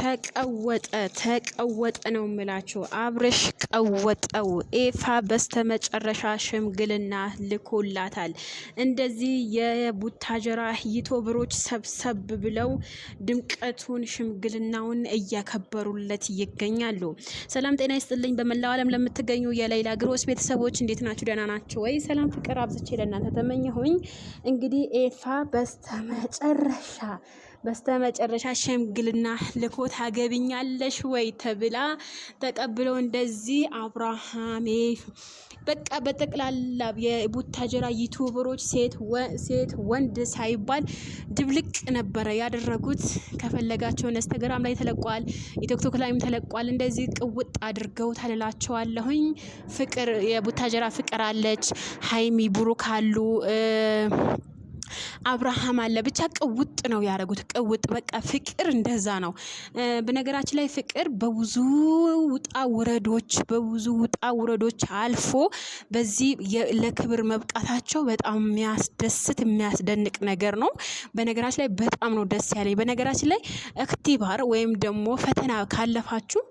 ተቀወጠ ነው ምላችሁ። አብርሽ ቀወጠው። ኤፋ በስተመጨረሻ ሽምግልና ልኮላታል። እንደዚህ የቡታጀራ ዩቲዩበሮች ሰብሰብ ብለው ድምቀቱን ሽምግልናውን እያከበሩለት ይገኛሉ። ሰላም ጤና ይስጥልኝ። በመላው ዓለም ለምትገኙ የሌላ ግሮስ ቤተሰቦች እንዴት ናችሁ? ደህና ናችሁ ወይ? ሰላም ፍቅር አብዝቼ ለእናንተ ተመኘሁኝ። እንግዲህ ኤፋ በስተመጨረሻ ሽምግልና ልኮ ታገብኛለሽ ወይ ተብላ ተቀብለው እንደዚህ አብርሃም በቃ በጠቅላላ የቡታጀራ ዩቲዩበሮች ሴት ወንድ ሳይባል ድብልቅ ነበረ ያደረጉት። ከፈለጋቸው ኢንስታግራም ላይ ተለቋል፣ ቲክቶክ ላይም ተለቋል። እንደዚህ ቅውጥ አድርገው ታልላቸዋለሁኝ። ፍቅር የቡታጀራ ፍቅር አለች፣ ሃይሚ ብሩክ አሉ፣ አብርሃም አለ። ብቻ ቅውጥ ነው ያደረጉት። ቅውጥ በቃ ፍቅር እንደዛ ነው። በነገራችን ላይ ፍቅር በብዙ ውጣ ውረዶች አልፎ በዚህ ለክብር መብቃታቸው በጣም የሚያስደስት የሚያስደንቅ ነገር ነው። በነገራችን ላይ በጣም ነው ደስ ያለኝ። በነገራችን ላይ እክቲባር ወይም ደግሞ ፈተና ካለፋችሁ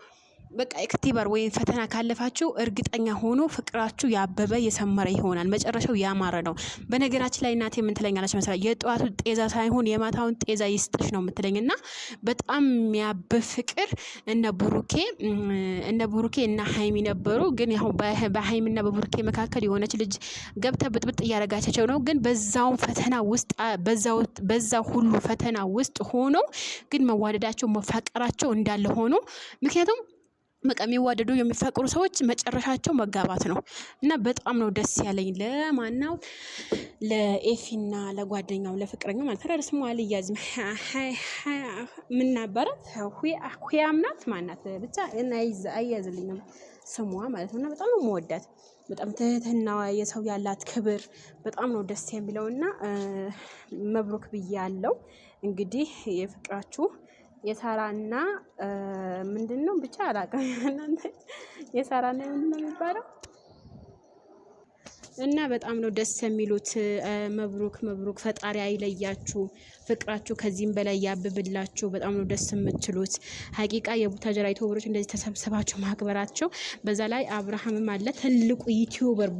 በቃ ኤክቲቨር ወይ ፈተና ካለፋችሁ እርግጠኛ ሆኖ ፍቅራችሁ ያበበ የሰመረ ይሆናል። መጨረሻው ያማረ ነው። በነገራችን ላይ እናቴ ምን ትለኛለች መሰለኝ? የጧቱ ጤዛ ሳይሆን የማታውን ጤዛ ይስጥሽ ነው የምትለኝና በጣም የሚያብብ ፍቅር እነ ቡሩኬ እና ሃይሚ ነበሩ። ግን ያው በሃይሚና በቡሩኬ መካከል የሆነች ልጅ ገብታ ብጥብጥ እያረጋቻቸው ነው። ግን በዛው ሁሉ ፈተና ውስጥ ሆኖ ግን መዋደዳቸው መፋቀራቸው እንዳለ ሆኖ ምክንያቱም በቃ የሚዋደዱ የሚፈቅሩ ሰዎች መጨረሻቸው መጋባት ነው። እና በጣም ነው ደስ ያለኝ። ለማናው ለኤፊና ለጓደኛው ለፍቅረኛው ማለት ተረስ ሟል ያዝም ምን ነበረ ሁያምናት ማናት ብቻ እና አያዝልኝም ስሟ ማለት ነው። እና በጣም ነው የምወዳት። በጣም ትህትናዋ የሰው ያላት ክብር በጣም ነው ደስ የሚለውና መብሩክ ብያለሁ። እንግዲህ የፍቅራችሁ የሳራና ምንድነው ብቻ አላውቅም። እናንተ የሳራና ምንድነው የሚባለው? እና በጣም ነው ደስ የሚሉት። መብሩክ ፈጣሪ አይለያችሁ፣ ፍቅራችሁ ከዚህም በላይ ያብብላችሁ። በጣም ነው ደስ የምትሉት። ሀቂቃ የቡታጀራ ዩቲዩበሮች እንደዚህ ተሰብስባችሁ ማክበራቸው፣ በዛ ላይ አብርሃምም አለ ትልቁ ዩቲዩበር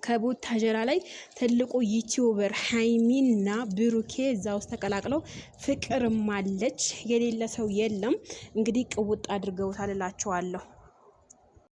ከቡታጀራ ላይ ትልቁ ዩቲዩበር ሃይሚና ብሩኬ እዛ ውስጥ ተቀላቅለው ፍቅርም አለች። የሌለ ሰው የለም። እንግዲህ ቅውጥ አድርገውታል እላችኋለሁ።